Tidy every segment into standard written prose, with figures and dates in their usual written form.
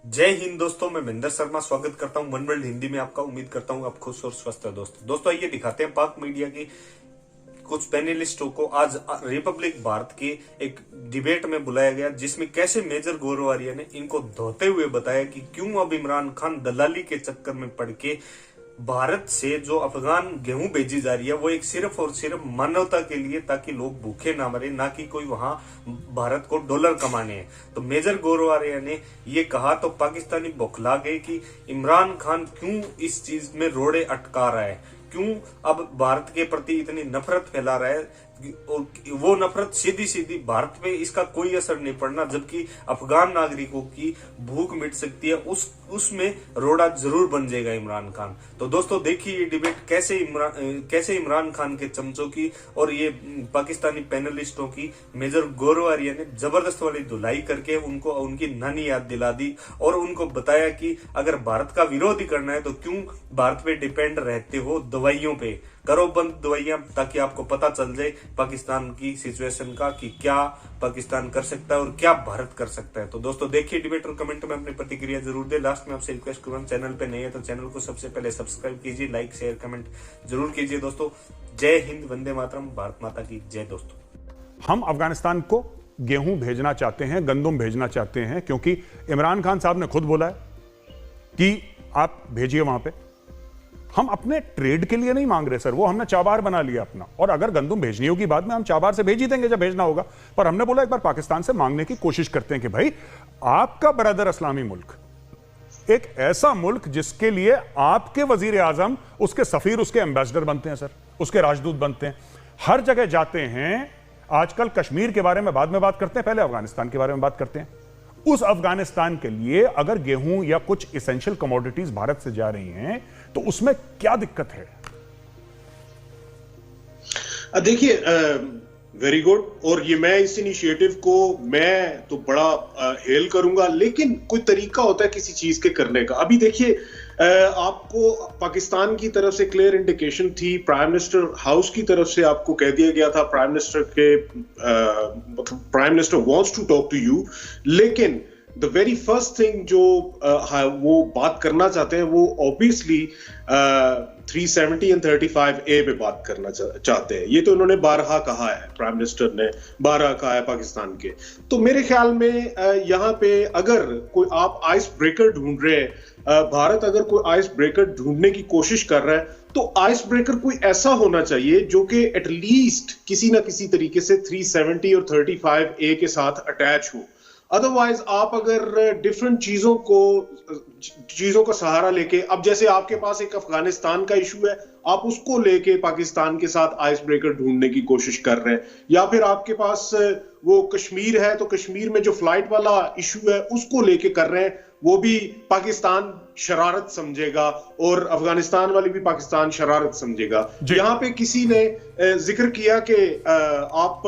जय हिंद दोस्तों, मैं महेंद्र शर्मा स्वागत करता हूं वन वर्ल्ड हिंदी में आपका। उम्मीद करता हूं आप खुश और स्वस्थ है। दोस्तों आइए दिखाते हैं पाक मीडिया की कुछ पैनलिस्टों को। आज रिपब्लिक भारत के एक डिबेट में बुलाया गया, जिसमें कैसे मेजर गोरवारिया ने इनको धोते हुए बताया कि क्यों अब इमरान खान दलाली के चक्कर में पड़ के भारत से जो अफगान गेहूं भेजी जा रही है वो एक सिर्फ और सिर्फ मानवता के लिए, ताकि लोग भूखे ना मरे, ना कि कोई वहां भारत को डॉलर कमाने हैं। तो मेजर गोरवारिया ने ये कहा तो पाकिस्तानी बौखला गए कि इमरान खान क्यों इस चीज में रोड़े अटका रहा है, क्यों अब भारत के प्रति इतनी नफरत फैला रहा है। वो नफरत सीधी सीधी भारत पे इसका कोई असर नहीं पड़ना, जबकि अफगान नागरिकों की भूख मिट सकती है, उसमें रोड़ा जरूर बन जाएगा इमरान खान। तो दोस्तों देखिए ये डिबेट कैसे इमरान खान के चमचों की और ये पाकिस्तानी पैनलिस्टों की मेजर गोरवारिया ने जबरदस्त वाली धुलाई करके उनको उनकी नानी याद दिला दी और उनको बताया कि अगर भारत का विरोध ही करना है तो क्यों भारत पे डिपेंड रहते हो दवाइयों पे, करो बंद दवाइयां, ताकि आपको पता चल जाए पाकिस्तान की सिचुएशन का कि क्या पाकिस्तान कर सकता है और क्या भारत कर सकता है। तो दोस्तों देखिए डिबेट और कमेंट में अपनी प्रतिक्रिया जरूर दे। लास्ट में आपसे रिक्वेस्ट करूंगा, चैनल पे नहीं है तो चैनल को सबसे पहले सब्सक्राइब कीजिए, लाइक शेयर कमेंट जरूर कीजिए। दोस्तों जय हिंद, वंदे मातरम, भारत माता की जय। दोस्तों हम अफगानिस्तान को गेहूं भेजना चाहते हैं, गंदुम भेजना चाहते हैं, क्योंकि इमरान खान साहब ने खुद बोला है कि आप भेजिए वहां पे। हम अपने ट्रेड के लिए नहीं मांग रहे सर, वो हमने चाबार बना लिया अपना, और अगर गंदुम भेजनी होगी बाद में हम चाबार से भेज ही देंगे जब भेजना होगा। पर हमने बोला एक बार पाकिस्तान से मांगने की कोशिश करते हैं कि भाई आपका ब्रदर इस्लामी मुल्क, एक ऐसा मुल्क जिसके लिए आपके वजीर आजम उसके सफीर, उसके एम्बेसडर बनते हैं सर, उसके राजदूत बनते हैं, हर जगह जाते हैं। आजकल कश्मीर के बारे में बाद में बात करते हैं, पहले अफगानिस्तान के बारे में बात करते हैं। उस अफगानिस्तान के लिए अगर गेहूं या कुछ इसेंशियल कमोडिटीज भारत से जा रही हैं तो उसमें क्या दिक्कत है? देखिए वेरी गुड, और ये मैं इस इनिशिएटिव को मैं तो बड़ा हेल करूंगा, लेकिन कोई तरीका होता है किसी चीज के करने का। अभी देखिए आपको पाकिस्तान की तरफ से क्लियर इंडिकेशन थी, प्राइम मिनिस्टर हाउस की तरफ से आपको कह दिया गया था prime minister wants to talk to you, लेकिन द वेरी फर्स्ट थिंग जो वो बात करना चाहते हैं वो ऑब्वियसली 370 एंड 35A पे बात करना चाहते हैं। ये तो उन्होंने बारहा कहा है, प्राइम मिनिस्टर ने बारहा कहा है पाकिस्तान के। तो मेरे ख्याल में यहाँ पे अगर कोई आप आइस ब्रेकर ढूंढ रहे हैं, भारत अगर कोई आइस ब्रेकर ढूंढने की कोशिश कर रहा है तो आइस ब्रेकर कोई ऐसा होना चाहिए जो कि एटलीस्ट किसी ना किसी तरीके से 370 और 35A के साथ अटैच हो। अदरवाइज आप अगर डिफरेंट चीजों का सहारा लेके, अब जैसे आपके पास एक अफगानिस्तान का इशू है, आप उसको लेके पाकिस्तान के साथ आइस ब्रेकर ढूंढने की कोशिश कर रहे हैं, या फिर आपके पास वो कश्मीर है तो कश्मीर में जो फ्लाइट वाला इशू है उसको लेके कर रहे हैं, वो भी पाकिस्तान शरारत समझेगा और अफगानिस्तान वाली भी पाकिस्तान शरारत समझेगा। यहां पे किसी ने जिक्र किया कि आप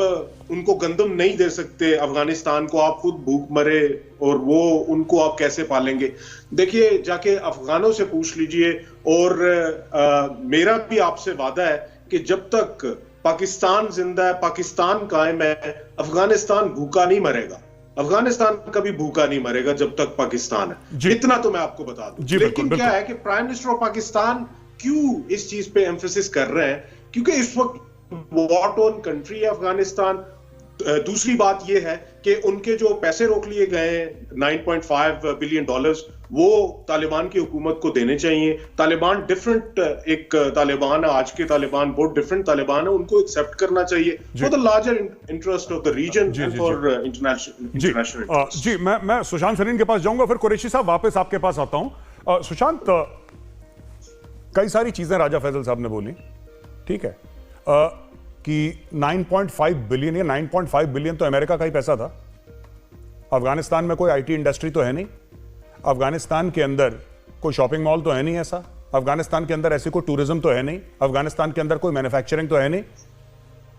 उनको गंदम नहीं दे सकते अफगानिस्तान को, आप खुद भूख मरे और वो उनको आप कैसे पालेंगे। देखिए जाके अफगानों से पूछ लीजिए, और मेरा भी आपसे वादा है कि जब तक पाकिस्तान जिंदा है, पाकिस्तान कायम है, अफगानिस्तान भूखा नहीं मरेगा। अफगानिस्तान कभी भूखा नहीं मरेगा जब तक पाकिस्तान है, इतना तो मैं आपको बता दूं। लेकिन क्या है कि प्राइम मिनिस्टर ऑफ पाकिस्तान क्यों इस चीज पे एम्फेसिस कर रहे हैं, क्योंकि इस वक्त वॉर टोर्न कंट्री है अफगानिस्तान। दूसरी बात यह है कि उनके जो पैसे रोक लिए गए हैं $9.5 बिलियन, वो तालिबान की हुकूमत को देने चाहिए। तालिबान डिफरेंट एक तालिबान है, आज के तालिबान बहुत डिफरेंट तालिबान है, उनको एक्सेप्ट करना चाहिए for the larger interest of the region and for international. जी मैं सुशांत सरीन के पास जाऊंगा, फिर कुरैशी साहब वापस आपके पास आता हूं। सुशांत, कई सारी चीजें राजा फैजल साहब ने बोली, ठीक है, कि 9.5 बिलियन या 9.5 बिलियन तो अमेरिका का ही पैसा था। अफगानिस्तान में कोई आईटी इंडस्ट्री तो है नहीं, अफगानिस्तान के अंदर कोई शॉपिंग मॉल तो है नहीं ऐसा, अफगानिस्तान के अंदर ऐसी कोई टूरिज्म तो है नहीं, अफगानिस्तान के अंदर कोई मैन्युफैक्चरिंग तो है नहीं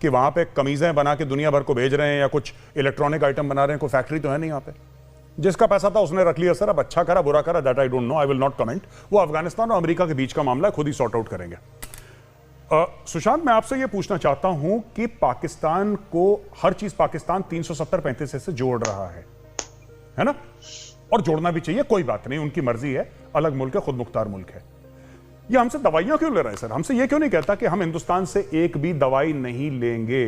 कि वहां पे कमीजें बना के दुनिया भर को भेज रहे हैं या कुछ इलेक्ट्रॉनिक आइटम बना रहे हैं, कोई फैक्ट्री तो है नहीं वहां पे। जिसका पैसा था उसने रख लिया सर, अब अच्छा करा बुरा करा that I don't know, I will not comment. वो अफगानिस्तान और अमेरिका के बीच का मामला है, खुद ही सॉर्ट आउट करेंगे। सुशांत, मैं आपसे यह पूछना चाहता हूं कि पाकिस्तान को हर चीज पाकिस्तान 370-35 से जोड़ रहा है ना? और जोड़ना भी चाहिए, कोई बात नहीं, उनकी मर्जी है, अलग मुल्क है, खुद मुख्तार मुल्क है। ये हमसे दवाइयां क्यों ले रहा है सर? हमसे ये क्यों नहीं कहता कि हम हिंदुस्तान से एक भी दवाई नहीं लेंगे?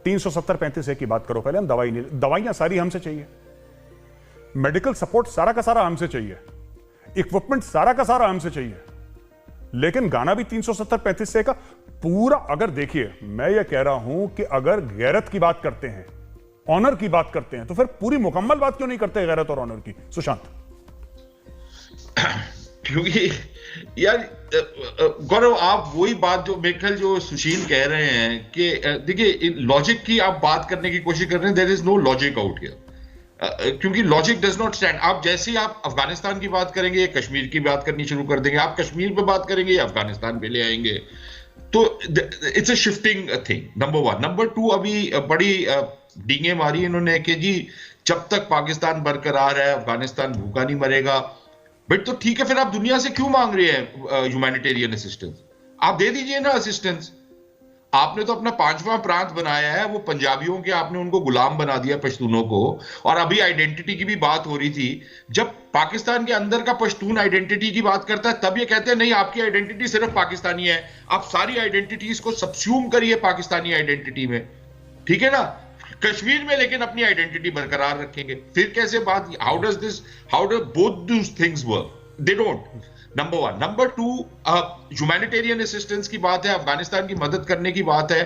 370-35 की बात करो पहले, हम दवाई नहीं, दवाइयां सारी हमसे चाहिए, मेडिकल सपोर्ट सारा का सारा हमसे चाहिए, इक्विपमेंट सारा का सारा हमसे चाहिए, लेकिन गाना भी 370-35 का पूरा। अगर देखिए, मैं ये कह रहा हूं कि अगर गैरत की बात करते हैं, ऑनर की बात करते हैं, तो फिर पूरी मुकम्मल बात क्यों नहीं करते गैरत और ऑनर की? सुशांत, क्योंकि यार गौरव, आप वही बात जो मेरे ख्याल जो सुशील कह रहे हैं कि देखिए, लॉजिक की आप बात करने की कोशिश कर रहे हैं, there is no logic out here, क्योंकि लॉजिक डज नॉट स्टैंड। आप जैसे ही आप अफगानिस्तान की बात करेंगे, कश्मीर की बात करनी शुरू कर देंगे, आप कश्मीर पे बात करेंगे या अफगानिस्तान पे ले आएंगे, तो it's a shifting thing, number one. Number two, अभी बड़ी डींगे मारी इन्होंने कि जी जब तक पाकिस्तान बरकरार है अफगानिस्तान भूखा नहीं मरेगा। बट तो ठीक है, फिर आप दुनिया से क्यों मांग रहे हैं ह्यूमैनिटेरियन असिस्टेंस? आप दे दीजिए ना असिस्टेंस। आपने तो अपना 5वां प्रांत बनाया है, वो पंजाबियों के आपने उनको गुलाम बना दिया, पश्तूनों को। और अभी आइडेंटिटी की भी बात हो रही थी, जब पाकिस्तान के अंदर का पश्तून आइडेंटिटी की बात करता है, तब ये कहते हैं नहीं आपकी आइडेंटिटी सिर्फ पाकिस्तानी है, आप सारी आइडेंटिटीज को सबस्यूम करिए पाकिस्तानी आइडेंटिटी में, ठीक है ना? कश्मीर में लेकिन अपनी आइडेंटिटी बरकरार रखेंगे, फिर कैसे बात? How does both this things work? They don't. Number one. Number two, humanitarian assistance की बात है, अफगानिस्तान की मदद करने की बात है,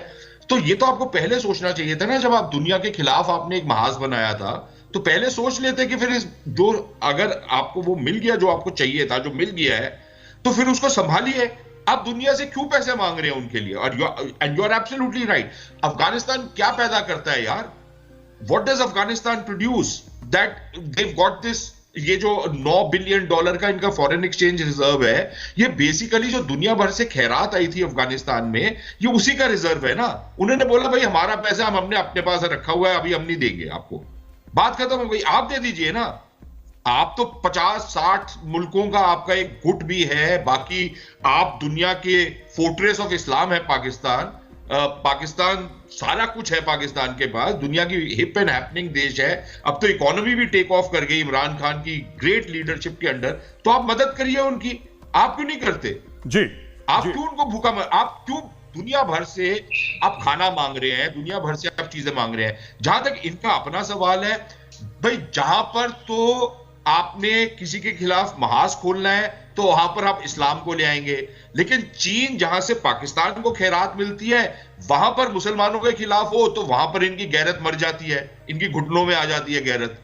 तो ये तो आपको पहले सोचना चाहिए था ना, जब आप दुनिया के खिलाफ आपने एक महाज बनाया था, तो पहले सोच लेते कि फिर जो अगर आपको वो मिल गया जो आपको चाहिए था, जो मिल गया है, तो फिर उसको संभालिए। आप दुनिया से क्यों पैसे मांग रहे हैं उनके लिए? और you are absolutely right. Afghanistan क्या पैदा करता है यार? What does Afghanistan produce that they've got this? ये जो $9 बिलियन का इनका फॉरेन एक्सचेंज रिजर्व है, ये बेसिकली जो दुनिया भर से खैरात आई थी अफगानिस्तान में, ये उसी का रिजर्व है ना। उन्होंने बोला भाई हमारा पैसा हमने अपने पास रखा हुआ है, अभी हम नहीं देंगे आपको, बात खत्म हो गई, आप दे दीजिए ना। आप तो 50-60 मुल्कों का आपका एक गुट भी है, बाकी आप दुनिया के फोर्ट्रेस ऑफ इस्लाम है पाकिस्तान। पाकिस्तान सारा कुछ है पाकिस्तान के पास, दुनिया की हिप एंड हैपनिंग देश है। अब तो इकोनॉमी भी टेक ऑफ कर गई इमरान खान की ग्रेट लीडरशिप के अंडर, तो आप मदद करिए उनकी। आप क्यों नहीं करते जी? आप क्यों उनको भूखा आप क्यों दुनिया भर से आप खाना मांग रहे हैं, दुनिया भर से आप चीजें मांग रहे हैं? जहां तक इनका अपना सवाल है, भाई जहां पर तो आपने किसी के खिलाफ महाज खोलना है तो वहां पर आप इस्लाम को ले आएंगे, लेकिन चीन जहां से पाकिस्तान को खैरात मिलती है, वहां पर मुसलमानों के खिलाफ हो तो वहां पर इनकी गैरत मर जाती है, इनकी घुटनों में आ जाती है गैरत।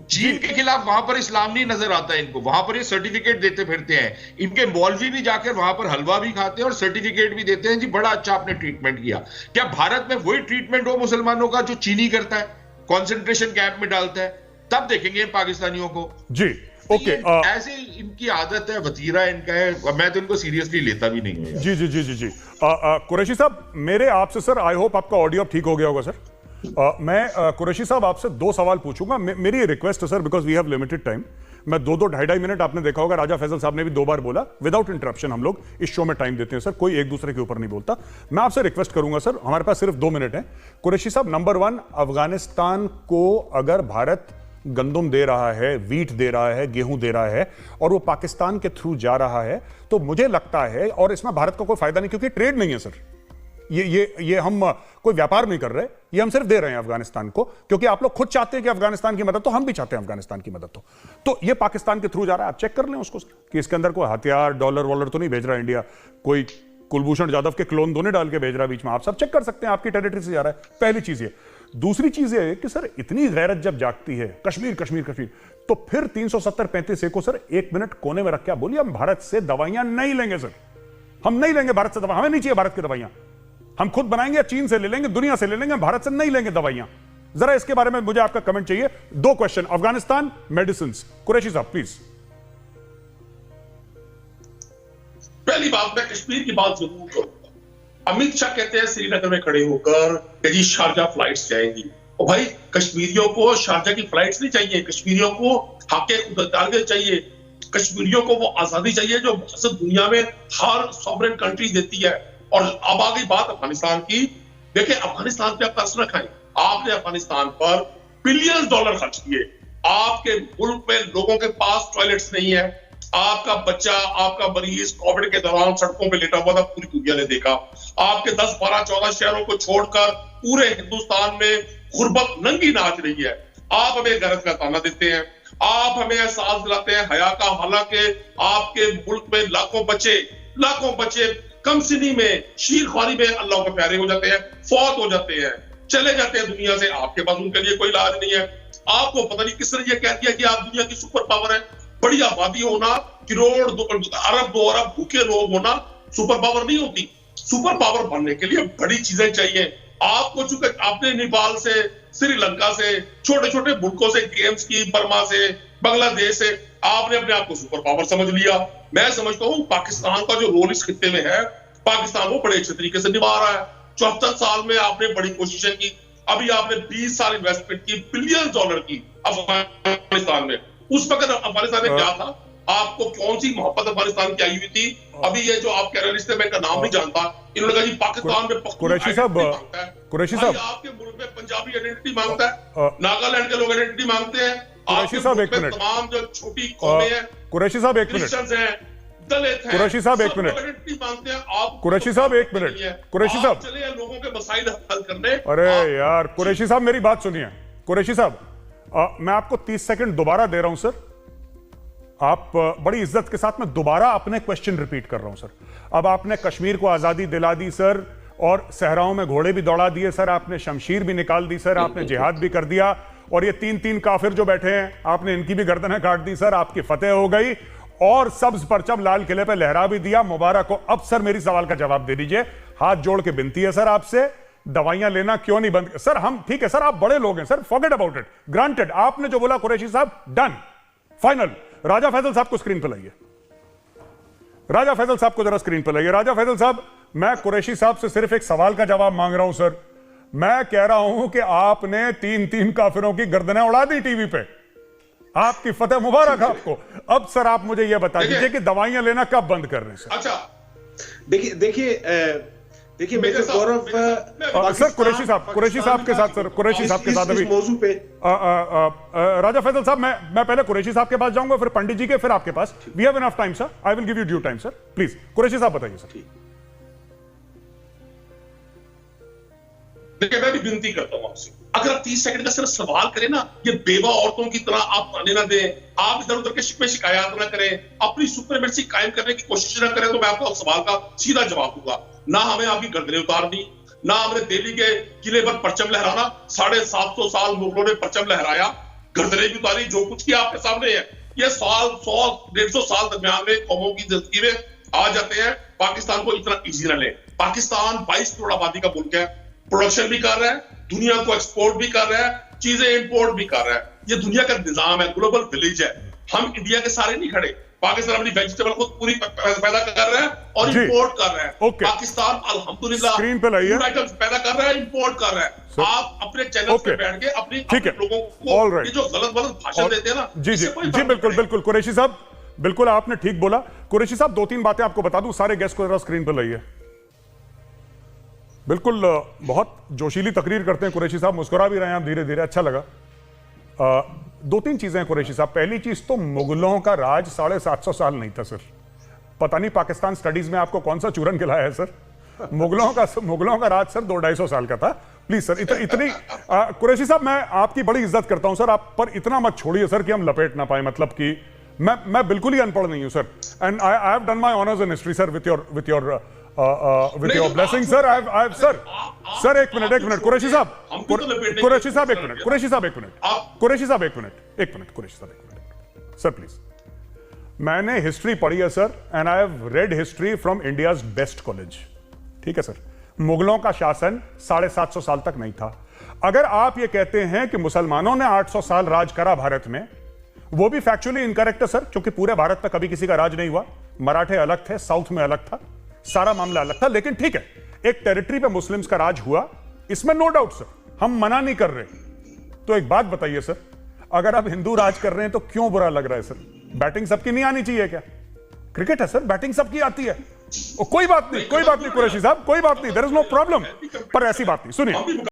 चीन के खिलाफ वहां पर इस्लाम नहीं नजर आता है इनको, वहां पर ये सर्टिफिकेट देते फिरते हैं। इनके मौलवी भी जाकर वहां पर हलवा भी खाते हैं और सर्टिफिकेट भी देते हैं, जी बड़ा अच्छा आपने ट्रीटमेंट किया। क्या भारत में वही ट्रीटमेंट हो मुसलमानों का जो चीनी करता है, कॉन्सेंट्रेशन कैंप में डालता है? तब देखेंगे पाकिस्तानियों को जी। ओके, ऐसी इनकी आदत है, वतीरा इनका है, मैं तो इनको सीरियसली लेता भी नहीं हूं। जी जी जी जी जी। कुरैशी साहब, मेरे आपसे सर, आई होप आपका ऑडियो ठीक हो गया होगा सर। मैं कुरैशी साहब आपसे 2 सवाल पूछूंगा। मेरी रिक्वेस्ट है sir, because we have limited time, मैं 2-2, 2.5 मिनट, आपने देखा होगा राजा फैसल साहब ने भी 2 बार बोला, विदाउट इंटरप्शन हम लोग इस शो में टाइम देते हैं सर, कोई एक दूसरे के ऊपर नहीं बोलता। मैं आपसे रिक्वेस्ट करूंगा सर, हमारे पास सिर्फ 2 मिनट है। कुरैशी साहब, नंबर 1, अफगानिस्तान को अगर भारत गंदम दे रहा है, वीट दे रहा है, गेहूं दे रहा है, और वो पाकिस्तान के थ्रू जा रहा है, तो मुझे लगता है, और इसमें भारत का कोई फायदा नहीं, क्योंकि ट्रेड नहीं है सर, ये हम कोई व्यापार नहीं कर रहे, ये हम सिर्फ दे रहे हैं अफगानिस्तान को, क्योंकि आप लोग खुद चाहते हैं कि अफगानिस्तान की मदद, तो हम भी चाहते हैं अफगानिस्तान की मदद, तो ये पाकिस्तान के थ्रू जा रहा है। आप चेक कर लें उसको सर, कि इसके अंदर कोई हथियार, डॉलर वॉलर तो नहीं भेज रहा है इंडिया, कोई कुलभूषण जाधव के क्लोन तो नहीं डाल के भेज रहा है बीच में, आप सब चेक कर सकते हैं, आपकी टेरिटरी से जा रहा है। पहली चीज ये। दूसरी चीज ये है कि सर, इतनी गैरत जब जागती है, कश्मीर कश्मीर कश्मीर, तो फिर 370-35 को सर 1 मिनट कोने में रख के बोलिए हम भारत से दवाइयां नहीं लेंगे सर, हम नहीं लेंगे भारत से दवा, हमें नहीं चाहिए भारत की दवाइयां, हम खुद बनाएंगे, चीन से ले लेंगे, दुनिया से ले लेंगे, भारत से नहीं लेंगे दवाइयां। जरा इसके बारे में मुझे आपका कमेंट चाहिए। 2 क्वेश्चन, अफगानिस्तान, मेडिसिन। कुरैशी साहब प्लीज। पहली बात, मैं कश्मीर की बात जरूर करूंगा। अमित शाह कहते हैं श्रीनगर में खड़े होकर कि जी शारजा फ्लाइट्स जाएंगी, और भाई कश्मीरियों को शारजा की फ्लाइट्स नहीं चाहिए, कश्मीरियों को हक खुददारी चाहिए, कश्मीरियों को वो आजादी चाहिए जो दुनिया में हर सॉवरेन कंट्री देती है। और अब आ गई बात अफगानिस्तान की। देखिए, अफगानिस्तान पे आप कसर खाएं, आपने अफगानिस्तान पर $बिलियंस खर्च किए, आपके मुल्क में लोगों के पास टॉयलेट्स नहीं है। आपका बच्चा, आपका मरीज कोविड के दौरान सड़कों पे लेटा हुआ था, पूरी दुनिया ने देखा। आपके 10, 12, 14 शहरों को छोड़कर पूरे हिंदुस्तान में गुर्बत नंगी नाच रही है। आप हमें गैरत का ताना देते हैं, आप हमें एहसास दिलाते हैं हया का, हालांकि आपके मुल्क में लाखों बच्चे कम सिनी में, शीर ख्वारी में अल्लाह के प्यारे हो जाते हैं, फौत हो जाते हैं, चले जाते हैं दुनिया से। आपके पास उनके लिए कोई इलाज नहीं है। आपको पता नहीं किसने ये कह दिया कि आप दुनिया की सुपर पावर है। बड़ी आबादी होना, करोड़, अरब, 2 अरब भूखे लोग होना सुपर पावर नहीं होती। सुपर पावर बनने के लिए बड़ी चीजें चाहिए। आपको चूंकि आपने नेपाल से, श्रीलंका से, छोटे छोटे मुल्कों से गेम्स की, बर्मा से, बांग्लादेश से, आपने अपने आप को सुपर पावर समझ लिया। मैं समझता हूँ पाकिस्तान का जो रोल इस खित्ते में है, पाकिस्तान वो बड़े अच्छे तरीके से निभा रहा है। 74 साल में आपने बड़ी कोशिशें की। अभी आपने 20 साल इन्वेस्टमेंट की, बिलियन डॉलर की अफगानिस्तान में। उस वक्त अफगानिस्तान में क्या था? आपको कौन सी मोहब्बत अफगानिस्तान की आई हुई थी? अभी ये जो आप कह रहे हैं, मैं का नाम नहीं जानता, इन्होंने कहा जी पाकिस्तान में कुरैशी साहब, आपके मुल्क में पंजाबी आइडेंटिटी मांगता है, नागालैंड के लोग आइडेंटिटी मांगते हैं। कुरैशी साहब एक मिनट, तमाम जो छोटी कौमें हैं, कुरैशी साहब एक मिनट, दलित हैं, कुरैशी साहब एक मिनट, आइडेंटिटी मांगते हैं। आप कुरैशी साहब एक मिनट, कुरैशी साहब चले लोगों के मसाइल हल करने। अरे यार कुरैशी साहब मेरी बात सुनिए। कुरैशी साहब मैं आपको 30 सेकंड दोबारा दे रहा हूं सर। आप बड़ी इज्जत के साथ मैं दोबारा अपने क्वेश्चन रिपीट कर रहा हूं सर। अब आपने कश्मीर को आजादी दिला दी सर, और सहराओं में घोड़े भी दौड़ा दिए सर, आपने शमशीर भी निकाल दी सर, आपने जिहाद भी कर दिया, और ये 3 काफिर जो बैठे हैं आपने इनकी भी गर्दनें काट दी सर। आपकी फतेह हो गई और सब्ज परचम लाल किले पे लहरा भी दिया। मुबारक हो। अब सर मेरी सवाल का जवाब दे दीजिए। हाथ जोड़ के विनती है सर आपसे, दवाइयां लेना क्यों नहीं बंद सर? हम ठीक है सर, आप बड़े लोग हैं sir, forget about it, granted. आपने जो बोला कुरैशी साहब, डन, फाइनल। राजा फैसल साहब को स्क्रीन पर लाइए। राजा फैसल साहब को जरा स्क्रीन पर लाइए। राजा फैसल साहब, मैं कुरैशी साहब से सिर्फ एक सवाल का जवाब मांग रहा हूं सर। मैं कह रहा हूं कि आपने 3 काफिरों की गर्दनें उड़ा दी टीवी पे। आपकी फतेह मुबारक आपको। अब सर आप मुझे यह बता दीजिए कि दवाइयां लेना कब बंद कर रहे हैं सर? अच्छा देखिए मेजर गौरव सर, कुरैशी साहब के साथ सर, कुरैशी साहब के साथ अभी मौजू पे राजा फैसल साहब, मैं पहले कुरैशी साहब के पास जाऊंगा, फिर पंडित जी के, फिर आपके पास। We have enough time sir, I will give you due time sir. Please Qureshi साहब बताइए सर। देखिए मैं भी विनती करता हूं आपसे, अगर आप 30 सेकंड का सिर्फ सवाल करें ना, ये बेवा औरतों की तरह आप ताने ना दें, आप इधर उधर के शिकवे शिकायत ना करें, अपनी सुप्रीमेसी कायम करने की कोशिश ना करें, तो मैं आपको सवाल का सीधा जवाब दूंगा। ना हमें आपकी गर्दनें उतारनी, ना हमने दिल्ली के किले पर परचम लहराना। 750 साल मुगलों ने परचम लहराया, गर्दनें भी उतारी, जो कुछ किया आपके सामने है। ये साल 100-150 साल दरमियान में कौमों की जिंदगी में आ जाते हैं। पाकिस्तान को इतना ईजी ना ले। पाकिस्तान 22 करोड़ आबादी का मुल्क है, प्रोडक्शन भी कर रहा है, दुनिया को एक्सपोर्ट भी कर रहा है, चीजें इंपोर्ट भी कर रहा है। ये दुनिया का निजाम है, ग्लोबल विलेज है। हम इंडिया के सारे नहीं खड़े। पाकिस्तान अपनी वेजिटेबल खुद पूरी पैदा कर रहा है और इंपोर्ट कर रहा है। ओके। पाकिस्तान अल्हम्दुलिल्लाह स्क्रीन पे लाइए, आइटम्स पैदा कर रहा है, इंपोर्ट कर रहा है। आप अपने चैनल पे बैठ के अपने लोगों को ये जो गलत भाषण देते हैं ना, जी बिल्कुल कुरैशी साहब, बिल्कुल आपने ठीक बोला। कुरैशी साहब 2-3 बातें आपको बता दूं, सारे गेस्ट को जरा स्क्रीन पर लाइए। बिल्कुल बहुत जोशीली तकरीर करते हैं कुरैशी साहब, मुस्कुरा भी रहे हैं आप धीरे धीरे, अच्छा लगा। 2-3 चीजें हैं कुरैशी साहब। पहली चीज तो मुगलों का राज 750 साल नहीं था सर। पता नहीं पाकिस्तान स्टडीज में आपको कौन सा चूरन खिलाया है सर। मुगलों का राज सर 200-250 साल का था। प्लीज सर इतनी कुरैशी साहब, मैं आपकी बड़ी इज्जत करता हूं सर, आप पर इतना मत छोड़िए सर कि हम लपेट ना पाए। मतलब कि मैं बिल्कुल ही अनपढ़ नहीं हूं sir, and I have done my honours in history sir with your blessing sir. Sir एक मिनट कुरैशी साहब, सर प्लीज। मैंने हिस्ट्री पढ़ी है sir, and I have read history from India's best college. ठीक है सर, मुगलों का शासन 750 साल तक नहीं था। अगर आप ये कहते हैं कि मुसलमानों ने 800 साल राज करा भारत में, वो भी फैक्चुअली इनकरेक्ट है सर, क्योंकि पूरे भारत में कभी किसी का राज नहीं हुआ। मराठे अलग थे, साउथ में अलग था, सारा मामला अलग था। लेकिन ठीक है, एक टेरिटरी पे मुस्लिम्स का राज हुआ, इसमें नो डाउट सर, हम मना नहीं कर रहे। तो एक बात बताइए सर, अगर आप हिंदू राज कर रहे हैं तो क्यों बुरा लग रहा है सर? बैटिंग सबकी नहीं आनी चाहिए क्या? क्रिकेट है सर, बैटिंग सबकी आती है। कोई बात नहीं कुरैशी साहब, कोई बात नहीं, देयर इज नो प्रॉब्लम। पर ऐसी बात नहीं, सुनिए